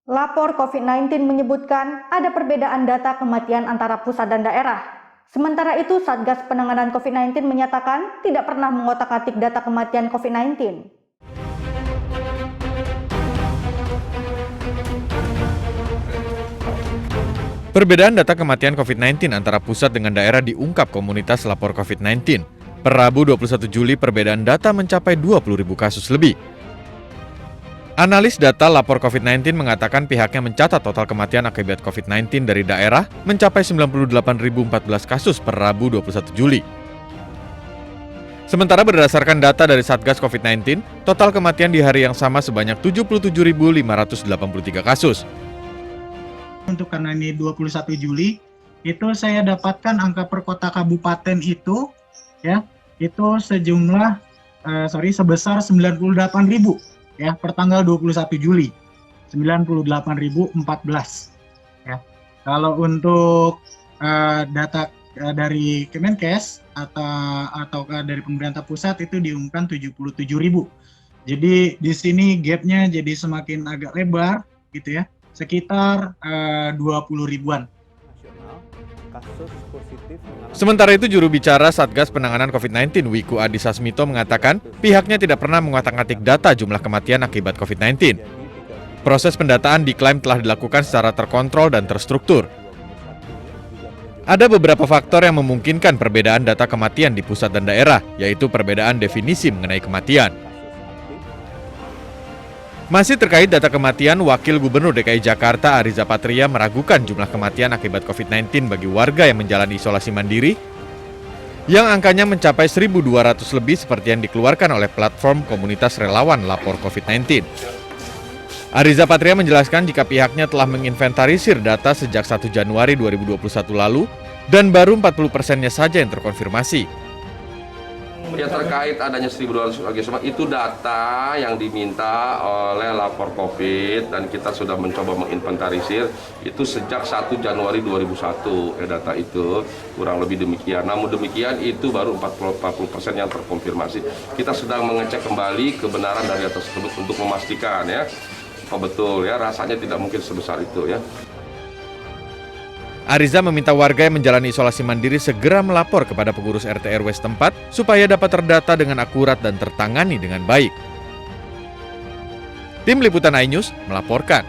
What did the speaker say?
Lapor COVID-19 menyebutkan ada perbedaan data kematian antara pusat dan daerah. Sementara itu, Satgas Penanganan COVID-19 menyatakan tidak pernah mengotak-atik data kematian COVID-19. Perbedaan data kematian COVID-19 antara pusat dengan daerah diungkap komunitas lapor COVID-19. Per Rabu 21 Juli perbedaan data mencapai 20.000 kasus lebih. Analis data lapor COVID-19 mengatakan pihaknya mencatat total kematian akibat COVID-19 dari daerah mencapai 98.014 kasus per Rabu 21 Juli. Sementara berdasarkan data dari Satgas COVID-19, total kematian di hari yang sama sebanyak 77.583 kasus. Untuk karena ini 21 Juli, itu saya dapatkan angka per kota kabupaten itu, ya, itu sejumlah, sebesar 98.000. Ya, per tanggal 21 Juli 98.014 ya. Kalau untuk data dari Kemenkes atau dari pemerintah pusat itu diumumkan 77.000. Jadi di sini gapnya jadi semakin agak lebar gitu ya, sekitar 20 ribuan. Sementara itu, juru bicara Satgas Penanganan COVID-19 Wiku Adhisa Smito mengatakan pihaknya tidak pernah mengotak-atik data jumlah kematian akibat COVID-19. Proses pendataan diklaim telah dilakukan secara terkontrol dan terstruktur. Ada beberapa faktor yang memungkinkan perbedaan data kematian di pusat dan daerah, yaitu perbedaan definisi mengenai kematian. Masih terkait data kematian, Wakil Gubernur DKI Jakarta Ariza Patria meragukan jumlah kematian akibat COVID-19 bagi warga yang menjalani isolasi mandiri, yang angkanya mencapai 1.200 lebih seperti yang dikeluarkan oleh platform komunitas relawan lapor COVID-19. Ariza Patria menjelaskan jika pihaknya telah menginventarisir data sejak 1 Januari 2021 lalu dan baru 40%-nya saja yang terkonfirmasi. Ya, terkait adanya 1.200 lagi semua itu data yang diminta oleh lapor COVID dan kita sudah mencoba menginventarisir itu sejak 1 Januari 2001 data itu kurang lebih demikian. Namun demikian itu baru 40% yang terkonfirmasi. Kita sedang mengecek kembali kebenaran dari data tersebut untuk memastikan ya, oh betul ya, rasanya tidak mungkin sebesar itu ya. Ariza meminta warga yang menjalani isolasi mandiri segera melapor kepada pengurus RT RW setempat supaya dapat terdata dengan akurat dan tertangani dengan baik. Tim Liputan iNews melaporkan.